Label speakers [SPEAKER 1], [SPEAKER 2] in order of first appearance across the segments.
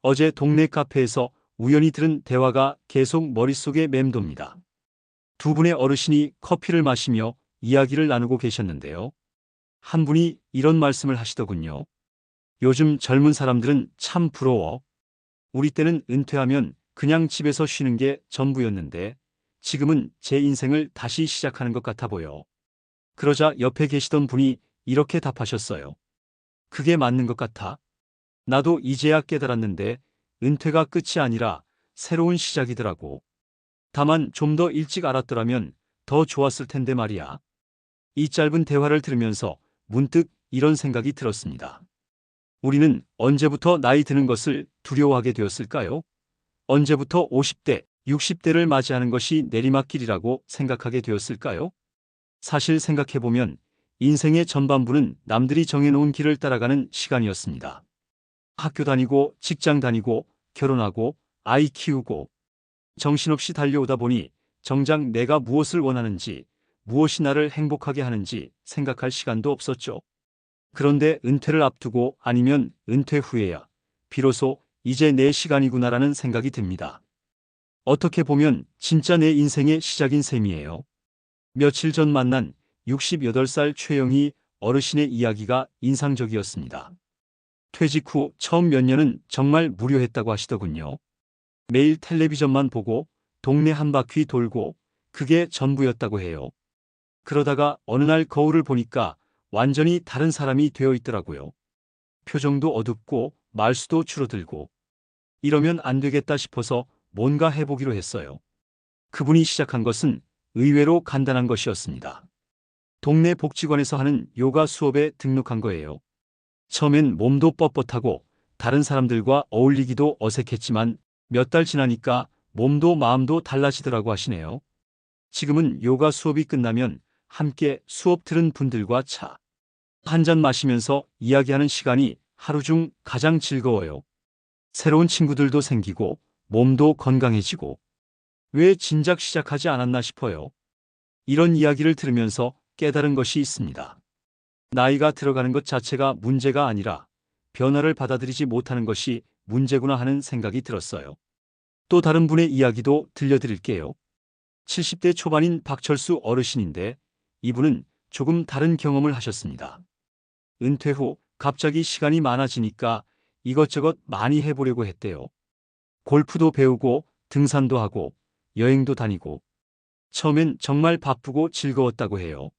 [SPEAKER 1] 어제 동네 카페에서 우연히 들은 대화가 계속 머릿속에 맴돕니다. 두 분의 어르신이 커피를 마시며 이야기를 나누고 계셨는데요. 한 분이 이런 말씀을 하시더군요. 요즘 젊은 사람들은 참 부러워. 우리 때는 은퇴하면 그냥 집에서 쉬는 게 전부였는데 지금은 제 인생을 다시 시작하는 것 같아 보여. 그러자 옆에 계시던 분이 이렇게 답하셨어요. 그게 맞는 것 같아. 나도 이제야 깨달았는데 은퇴가 끝이 아니라 새로운 시작이더라고. 다만 좀 더 일찍 알았더라면 더 좋았을 텐데 말이야. 이 짧은 대화를 들으면서 문득 이런 생각이 들었습니다. 우리는 언제부터 나이 드는 것을 두려워하게 되었을까요? 언제부터 50대, 60대를 맞이하는 것이 내리막길이라고 생각하게 되었을까요? 사실 생각해보면 인생의 전반부는 남들이 정해놓은 길을 따라가는 시간이었습니다. 학교 다니고 직장 다니고 결혼하고 아이 키우고 정신없이 달려오다 보니 정작 내가 무엇을 원하는지 무엇이 나를 행복하게 하는지 생각할 시간도 없었죠. 그런데 은퇴를 앞두고 아니면 은퇴 후에야 비로소 이제 내 시간이구나라는 생각이 듭니다. 어떻게 보면 진짜 내 인생의 시작인 셈이에요. 며칠 전 만난 68살 최영희 어르신의 이야기가 인상적이었습니다. 퇴직 후 처음 몇 년은 정말 무료했다고 하시더군요. 매일 텔레비전만 보고 동네 한 바퀴 돌고 그게 전부였다고 해요. 그러다가 어느 날 거울을 보니까 완전히 다른 사람이 되어 있더라고요. 표정도 어둡고 말수도 줄어들고 이러면 안 되겠다 싶어서 뭔가 해보기로 했어요. 그분이 시작한 것은 의외로 간단한 것이었습니다. 동네 복지관에서 하는 요가 수업에 등록한 거예요. 처음엔 몸도 뻣뻣하고 다른 사람들과 어울리기도 어색했지만 몇 달 지나니까 몸도 마음도 달라지더라고 하시네요. 지금은 요가 수업이 끝나면 함께 수업 들은 분들과 차 한 잔 마시면서 이야기하는 시간이 하루 중 가장 즐거워요. 새로운 친구들도 생기고 몸도 건강해지고 왜 진작 시작하지 않았나 싶어요. 이런 이야기를 들으면서 깨달은 것이 있습니다. 나이가 들어가는 것 자체가 문제가 아니라 변화를 받아들이지 못하는 것이 문제구나 하는 생각이 들었어요. 또 다른 분의 이야기도 들려드릴게요. 70대 초반인 박철수 어르신인데 이분은 조금 다른 경험을 하셨습니다. 은퇴 후 갑자기 시간이 많아지니까 이것저것 많이 해보려고 했대요. 골프도 배우고 등산도 하고 여행도 다니고 처음엔 정말 바쁘고 즐거웠다고 해요.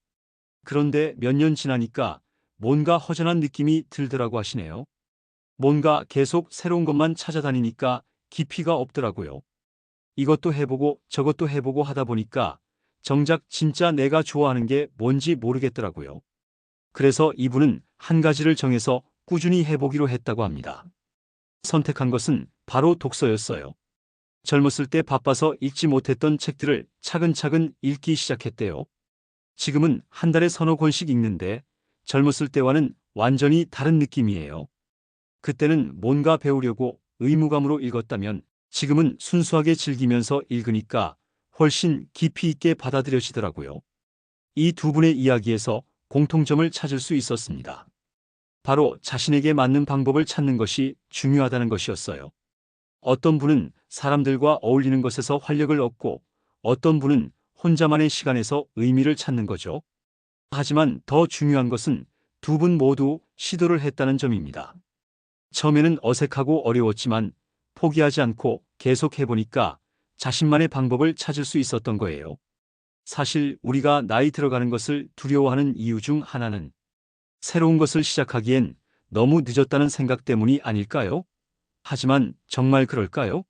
[SPEAKER 1] 그런데 몇 년 지나니까 뭔가 허전한 느낌이 들더라고 하시네요. 뭔가 계속 새로운 것만 찾아다니니까 깊이가 없더라고요. 이것도 해보고 저것도 해보고 하다 보니까 정작 진짜 내가 좋아하는 게 뭔지 모르겠더라고요. 그래서 이분은 한 가지를 정해서 꾸준히 해보기로 했다고 합니다. 선택한 것은 바로 독서였어요. 젊었을 때 바빠서 읽지 못했던 책들을 차근차근 읽기 시작했대요. 지금은 한 달에 서너 권씩 읽는데 젊었을 때와는 완전히 다른 느낌이에요. 그때는 뭔가 배우려고 의무감으로 읽었다면 지금은 순수하게 즐기면서 읽으니까 훨씬 깊이 있게 받아들여지더라고요. 이 두 분의 이야기에서 공통점을 찾을 수 있었습니다. 바로 자신에게 맞는 방법을 찾는 것이 중요하다는 것이었어요. 어떤 분은 사람들과 어울리는 것에서 활력을 얻고 어떤 분은 혼자만의 시간에서 의미를 찾는 거죠. 하지만 더 중요한 것은 두 분 모두 시도를 했다는 점입니다. 처음에는 어색하고 어려웠지만 포기하지 않고 계속 해보니까 자신만의 방법을 찾을 수 있었던 거예요. 사실 우리가 나이 들어가는 것을 두려워하는 이유 중 하나는 새로운 것을 시작하기엔 너무 늦었다는 생각 때문이 아닐까요? 하지만 정말 그럴까요?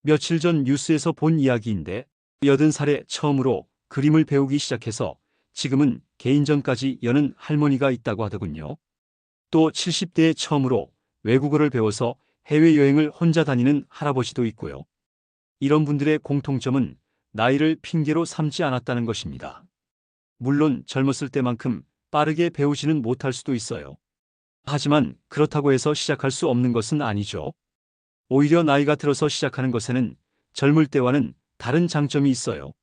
[SPEAKER 1] 며칠 전 뉴스에서 본 이야기인데 80살에 처음으로 그림을 배우기 시작해서 지금은 개인전까지 여는 할머니가 있다고 하더군요. 또 70대에 처음으로 외국어를 배워서 해외여행을 혼자 다니는 할아버지도 있고요. 이런 분들의 공통점은 나이를 핑계로 삼지 않았다는 것입니다. 물론 젊었을 때만큼 빠르게 배우지는 못할 수도 있어요. 하지만 그렇다고 해서 시작할 수 없는 것은 아니죠. 오히려 나이가 들어서 시작하는 것에는 젊을 때와는 다른 장점이 있어요.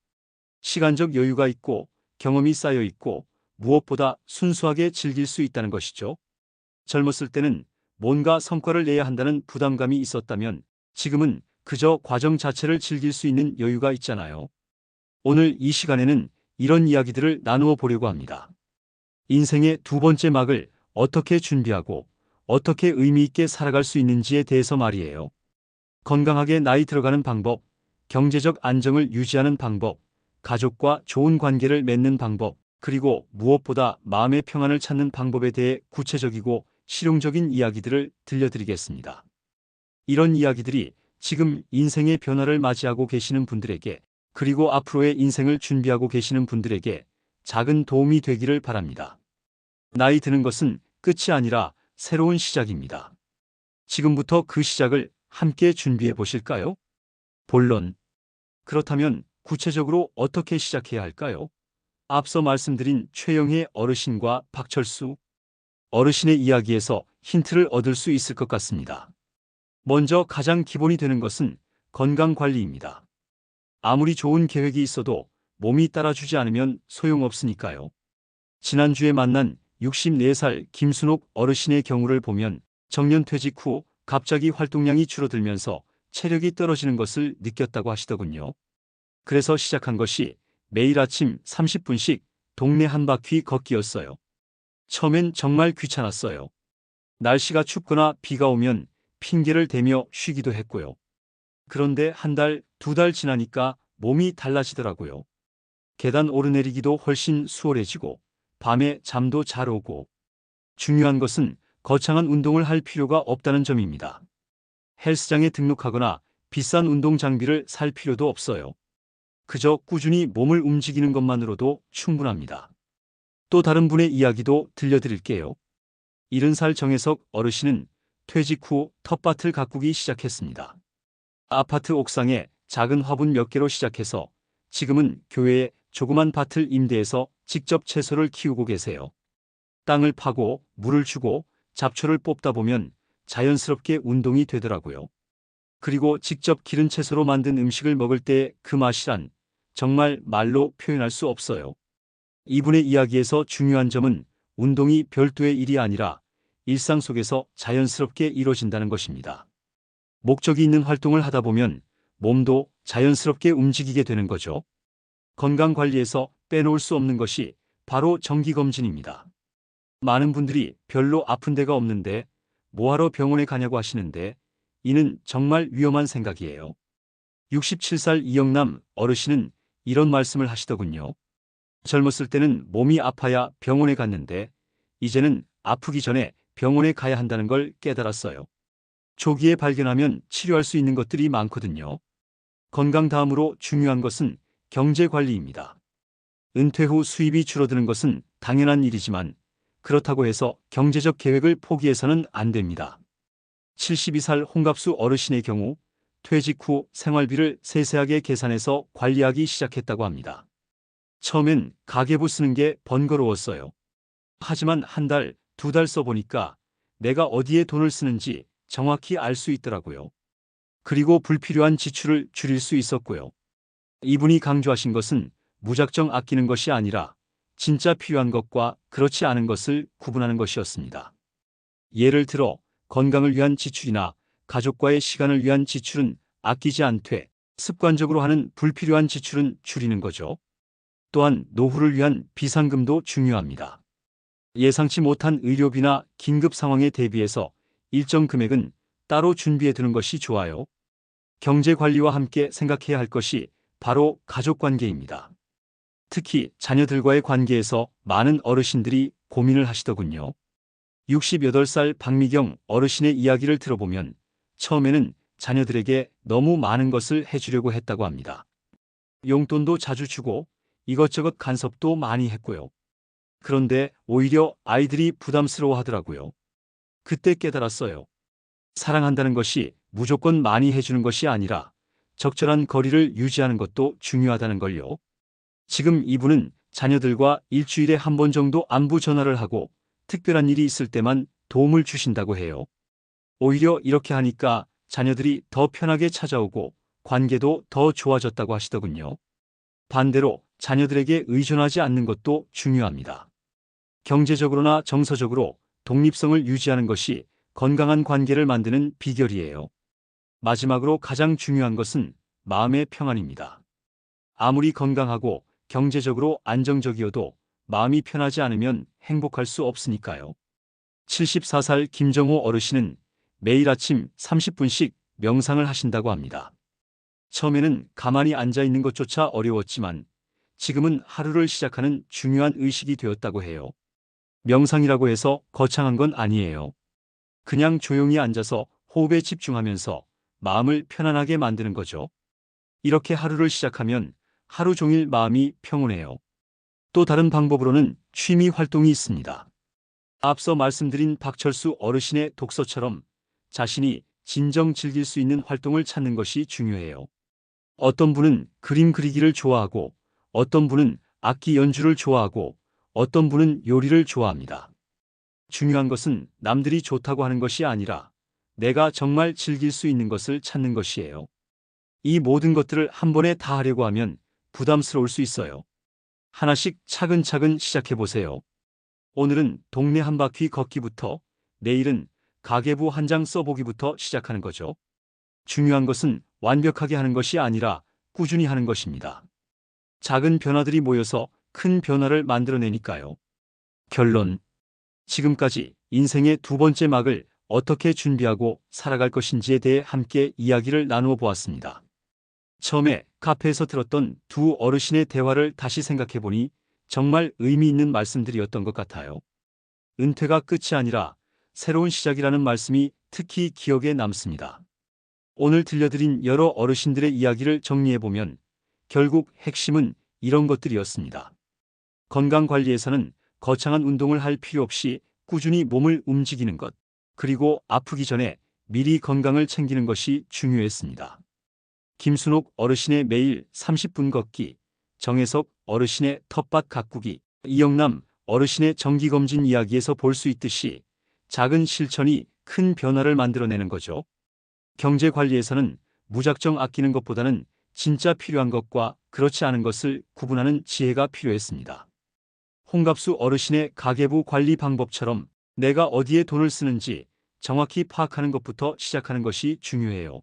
[SPEAKER 1] 시간적 여유가 있고 경험이 쌓여 있고 무엇보다 순수하게 즐길 수 있다는 것이죠. 젊었을 때는 뭔가 성과를 내야 한다는 부담감이 있었다면 지금은 그저 과정 자체를 즐길 수 있는 여유가 있잖아요. 오늘 이 시간에는 이런 이야기들을 나누어 보려고 합니다. 인생의 두 번째 막을 어떻게 준비하고 어떻게 의미 있게 살아갈 수 있는지에 대해서 말이에요. 건강하게 나이 들어가는 방법, 경제적 안정을 유지하는 방법, 가족과 좋은 관계를 맺는 방법, 그리고 무엇보다 마음의 평안을 찾는 방법에 대해 구체적이고 실용적인 이야기들을 들려드리겠습니다. 이런 이야기들이 지금 인생의 변화를 맞이하고 계시는 분들에게, 그리고 앞으로의 인생을 준비하고 계시는 분들에게 작은 도움이 되기를 바랍니다. 나이 드는 것은 끝이 아니라 새로운 시작입니다. 지금부터 그 시작을 함께 준비해 보실까요? 본론. 그렇다면 구체적으로 어떻게 시작해야 할까요? 앞서 말씀드린 최영희 어르신과 박철수 어르신의 이야기에서 힌트를 얻을 수 있을 것 같습니다. 먼저 가장 기본이 되는 것은 건강 관리입니다. 아무리 좋은 계획이 있어도 몸이 따라주지 않으면 소용없으니까요. 지난주에 만난 64살 김순옥 어르신의 경우를 보면 정년퇴직 후 갑자기 활동량이 줄어들면서 체력이 떨어지는 것을 느꼈다고 하시더군요. 그래서 시작한 것이 매일 아침 30분씩 동네 한 바퀴 걷기였어요. 처음엔 정말 귀찮았어요. 날씨가 춥거나 비가 오면 핑계를 대며 쉬기도 했고요. 그런데 한 달, 두 달 지나니까 몸이 달라지더라고요. 계단 오르내리기도 훨씬 수월해지고 밤에 잠도 잘 오고, 중요한 것은 거창한 운동을 할 필요가 없다는 점입니다. 헬스장에 등록하거나 비싼 운동 장비를 살 필요도 없어요. 그저 꾸준히 몸을 움직이는 것만으로도 충분합니다. 또 다른 분의 이야기도 들려드릴게요. 70살 정혜석 어르신은 퇴직 후 텃밭을 가꾸기 시작했습니다. 아파트 옥상에 작은 화분 몇 개로 시작해서 지금은 교회에 조그만 밭을 임대해서 직접 채소를 키우고 계세요. 땅을 파고 물을 주고 잡초를 뽑다 보면 자연스럽게 운동이 되더라고요. 그리고 직접 기른 채소로 만든 음식을 먹을 때 그 맛이란 정말 말로 표현할 수 없어요. 이분의 이야기에서 중요한 점은 운동이 별도의 일이 아니라 일상 속에서 자연스럽게 이루어진다는 것입니다. 목적이 있는 활동을 하다 보면 몸도 자연스럽게 움직이게 되는 거죠. 건강관리에서 빼놓을 수 없는 것이 바로 정기검진입니다. 많은 분들이 별로 아픈 데가 없는데 뭐하러 병원에 가냐고 하시는데 이는 정말 위험한 생각이에요. 67살 이영남 어르신은 이런 말씀을 하시더군요. 젊었을 때는 몸이 아파야 병원에 갔는데 이제는 아프기 전에 병원에 가야 한다는 걸 깨달았어요. 조기에 발견하면 치료할 수 있는 것들이 많거든요. 건강 다음으로 중요한 것은 경제 관리입니다. 은퇴 후 수입이 줄어드는 것은 당연한 일이지만 그렇다고 해서 경제적 계획을 포기해서는 안 됩니다. 72살 홍갑수 어르신의 경우 퇴직 후 생활비를 세세하게 계산해서 관리하기 시작했다고 합니다. 처음엔 가계부 쓰는 게 번거로웠어요. 하지만 한 달, 두 달 써보니까 내가 어디에 돈을 쓰는지 정확히 알 수 있더라고요. 그리고 불필요한 지출을 줄일 수 있었고요. 이분이 강조하신 것은 무작정 아끼는 것이 아니라 진짜 필요한 것과 그렇지 않은 것을 구분하는 것이었습니다. 예를 들어 건강을 위한 지출이나 가족과의 시간을 위한 지출은 아끼지 않되 습관적으로 하는 불필요한 지출은 줄이는 거죠. 또한 노후를 위한 비상금도 중요합니다. 예상치 못한 의료비나 긴급 상황에 대비해서 일정 금액은 따로 준비해 두는 것이 좋아요. 경제 관리와 함께 생각해야 할 것이 바로 가족 관계입니다. 특히 자녀들과의 관계에서 많은 어르신들이 고민을 하시더군요. 68살 박미경 어르신의 이야기를 들어보면 처음에는 자녀들에게 너무 많은 것을 해주려고 했다고 합니다. 용돈도 자주 주고 이것저것 간섭도 많이 했고요. 그런데 오히려 아이들이 부담스러워 하더라고요. 그때 깨달았어요. 사랑한다는 것이 무조건 많이 해주는 것이 아니라 적절한 거리를 유지하는 것도 중요하다는 걸요. 지금 이분은 자녀들과 일주일에 한 번 정도 안부 전화를 하고 특별한 일이 있을 때만 도움을 주신다고 해요. 오히려 이렇게 하니까 자녀들이 더 편하게 찾아오고 관계도 더 좋아졌다고 하시더군요. 반대로 자녀들에게 의존하지 않는 것도 중요합니다. 경제적으로나 정서적으로 독립성을 유지하는 것이 건강한 관계를 만드는 비결이에요. 마지막으로 가장 중요한 것은 마음의 평안입니다. 아무리 건강하고 경제적으로 안정적이어도 마음이 편하지 않으면 행복할 수 없으니까요. 74살 김정호 어르신은 매일 아침 30분씩 명상을 하신다고 합니다. 처음에는 가만히 앉아 있는 것조차 어려웠지만 지금은 하루를 시작하는 중요한 의식이 되었다고 해요. 명상이라고 해서 거창한 건 아니에요. 그냥 조용히 앉아서 호흡에 집중하면서 마음을 편안하게 만드는 거죠. 이렇게 하루를 시작하면 하루 종일 마음이 평온해요. 또 다른 방법으로는 취미 활동이 있습니다. 앞서 말씀드린 박철수 어르신의 독서처럼 자신이 진정 즐길 수 있는 활동을 찾는 것이 중요해요. 어떤 분은 그림 그리기를 좋아하고 어떤 분은 악기 연주를 좋아하고 어떤 분은 요리를 좋아합니다. 중요한 것은 남들이 좋다고 하는 것이 아니라 내가 정말 즐길 수 있는 것을 찾는 것이에요. 이 모든 것들을 한 번에 다 하려고 하면 부담스러울 수 있어요. 하나씩 차근차근 시작해 보세요. 오늘은 동네 한 바퀴 걷기부터, 내일은 가계부 한 장 써보기부터 시작하는 거죠. 중요한 것은 완벽하게 하는 것이 아니라 꾸준히 하는 것입니다. 작은 변화들이 모여서 큰 변화를 만들어내니까요. 결론. 지금까지 인생의 두 번째 막을 어떻게 준비하고 살아갈 것인지에 대해 함께 이야기를 나누어 보았습니다. 처음에 카페에서 들었던 두 어르신의 대화를 다시 생각해 보니 정말 의미 있는 말씀들이었던 것 같아요. 은퇴가 끝이 아니라 새로운 시작이라는 말씀이 특히 기억에 남습니다. 오늘 들려드린 여러 어르신들의 이야기를 정리해보면 결국 핵심은 이런 것들이었습니다. 건강관리에서는 거창한 운동을 할 필요 없이 꾸준히 몸을 움직이는 것, 그리고 아프기 전에 미리 건강을 챙기는 것이 중요했습니다. 김순옥 어르신의 매일 30분 걷기, 정혜석 어르신의 텃밭 가꾸기, 이영남 어르신의 정기검진 이야기에서 볼 수 있듯이 작은 실천이 큰 변화를 만들어내는 거죠. 경제관리에서는 무작정 아끼는 것보다는 진짜 필요한 것과 그렇지 않은 것을 구분하는 지혜가 필요했습니다. 홍갑수 어르신의 가계부 관리 방법처럼 내가 어디에 돈을 쓰는지 정확히 파악하는 것부터 시작하는 것이 중요해요.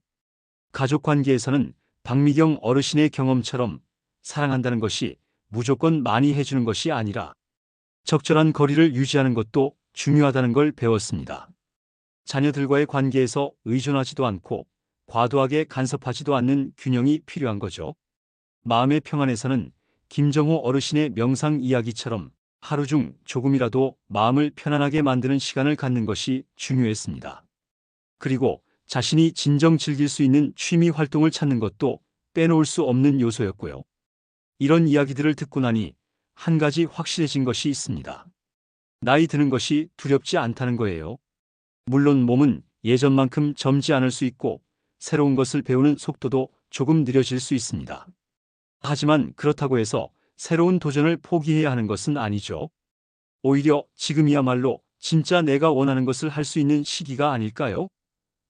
[SPEAKER 1] 가족관계에서는 박미경 어르신의 경험처럼 사랑한다는 것이 무조건 많이 해주는 것이 아니라 적절한 거리를 유지하는 것도 중요하다는 걸 배웠습니다. 자녀들과의 관계에서 의존하지도 않고 과도하게 간섭하지도 않는 균형이 필요한 거죠. 마음의 평안에서는 김정호 어르신의 명상 이야기처럼 하루 중 조금이라도 마음을 편안하게 만드는 시간을 갖는 것이 중요했습니다. 그리고 자신이 진정 즐길 수 있는 취미 활동을 찾는 것도 빼놓을 수 없는 요소였고요. 이런 이야기들을 듣고 나니 한 가지 확실해진 것이 있습니다. 나이 드는 것이 두렵지 않다는 거예요. 물론 몸은 예전만큼 젊지 않을 수 있고 새로운 것을 배우는 속도도 조금 느려질 수 있습니다. 하지만 그렇다고 해서 새로운 도전을 포기해야 하는 것은 아니죠. 오히려 지금이야말로 진짜 내가 원하는 것을 할 수 있는 시기가 아닐까요?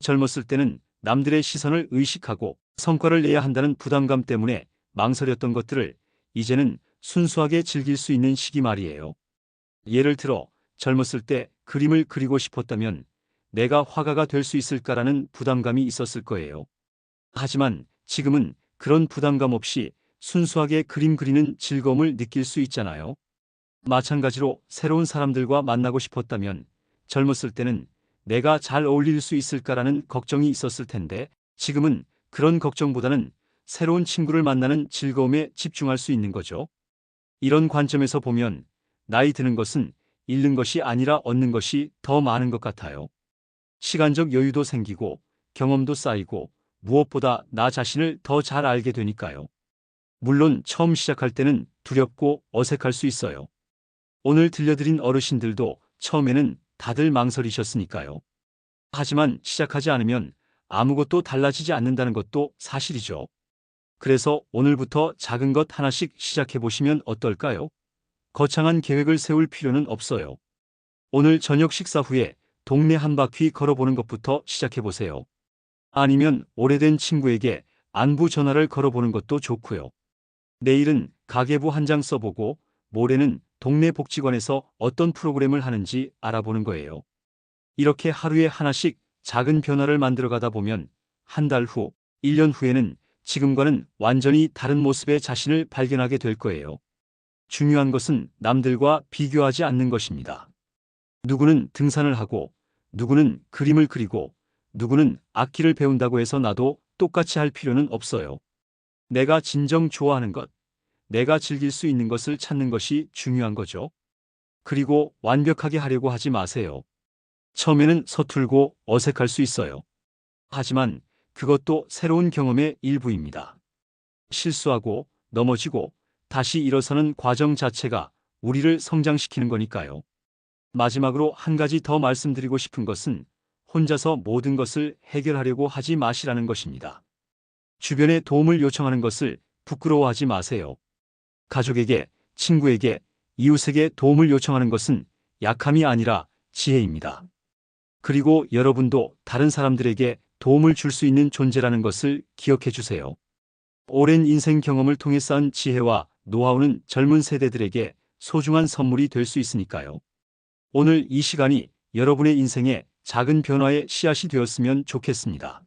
[SPEAKER 1] 젊었을 때는 남들의 시선을 의식하고 성과를 내야 한다는 부담감 때문에 망설였던 것들을 이제는 순수하게 즐길 수 있는 시기 말이에요. 예를 들어 젊었을 때 그림을 그리고 싶었다면 내가 화가가 될 수 있을까라는 부담감이 있었을 거예요. 하지만 지금은 그런 부담감 없이 순수하게 그림 그리는 즐거움을 느낄 수 있잖아요. 마찬가지로 새로운 사람들과 만나고 싶었다면 젊었을 때는 내가 잘 어울릴 수 있을까라는 걱정이 있었을 텐데 지금은 그런 걱정보다는 새로운 친구를 만나는 즐거움에 집중할 수 있는 거죠. 이런 관점에서 보면 나이 드는 것은 잃는 것이 아니라 얻는 것이 더 많은 것 같아요. 시간적 여유도 생기고 경험도 쌓이고 무엇보다 나 자신을 더 잘 알게 되니까요. 물론 처음 시작할 때는 두렵고 어색할 수 있어요. 오늘 들려드린 어르신들도 처음에는 다들 망설이셨으니까요. 하지만 시작하지 않으면 아무것도 달라지지 않는다는 것도 사실이죠. 그래서 오늘부터 작은 것 하나씩 시작해 보시면 어떨까요? 거창한 계획을 세울 필요는 없어요. 오늘 저녁 식사 후에 동네 한 바퀴 걸어보는 것부터 시작해 보세요. 아니면 오래된 친구에게 안부 전화를 걸어보는 것도 좋고요. 내일은 가계부 한 장 써보고 모레는 동네 복지관에서 어떤 프로그램을 하는지 알아보는 거예요. 이렇게 하루에 하나씩 작은 변화를 만들어가다 보면 한 달 후, 1년 후에는 지금과는 완전히 다른 모습의 자신을 발견하게 될 거예요. 중요한 것은 남들과 비교하지 않는 것입니다. 누구는 등산을 하고, 누구는 그림을 그리고, 누구는 악기를 배운다고 해서 나도 똑같이 할 필요는 없어요. 내가 진정 좋아하는 것, 내가 즐길 수 있는 것을 찾는 것이 중요한 거죠. 그리고 완벽하게 하려고 하지 마세요. 처음에는 서툴고 어색할 수 있어요. 하지만 그것도 새로운 경험의 일부입니다. 실수하고 넘어지고 다시 일어서는 과정 자체가 우리를 성장시키는 거니까요. 마지막으로 한 가지 더 말씀드리고 싶은 것은 혼자서 모든 것을 해결하려고 하지 마시라는 것입니다. 주변에 도움을 요청하는 것을 부끄러워하지 마세요. 가족에게, 친구에게, 이웃에게 도움을 요청하는 것은 약함이 아니라 지혜입니다. 그리고 여러분도 다른 사람들에게 도움을 줄 수 있는 존재라는 것을 기억해 주세요. 오랜 인생 경험을 통해 쌓은 지혜와 노하우는 젊은 세대들에게 소중한 선물이 될 수 있으니까요. 오늘 이 시간이 여러분의 인생에 작은 변화의 씨앗이 되었으면 좋겠습니다.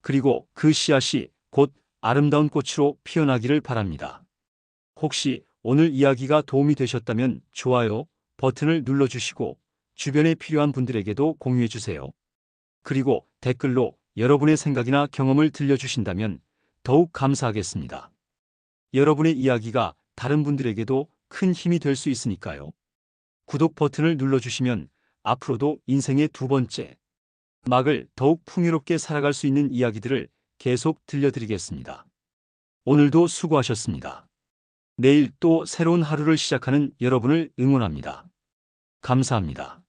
[SPEAKER 1] 그리고 그 씨앗이 곧 아름다운 꽃으로 피어나기를 바랍니다. 혹시 오늘 이야기가 도움이 되셨다면 좋아요 버튼을 눌러주시고 주변에 필요한 분들에게도 공유해 주세요. 그리고 댓글로 여러분의 생각이나 경험을 들려주신다면 더욱 감사하겠습니다. 여러분의 이야기가 다른 분들에게도 큰 힘이 될 수 있으니까요. 구독 버튼을 눌러주시면 앞으로도 인생의 두 번째 막을 더욱 풍요롭게 살아갈 수 있는 이야기들을 계속 들려드리겠습니다. 오늘도 수고하셨습니다. 내일 또 새로운 하루를 시작하는 여러분을 응원합니다. 감사합니다.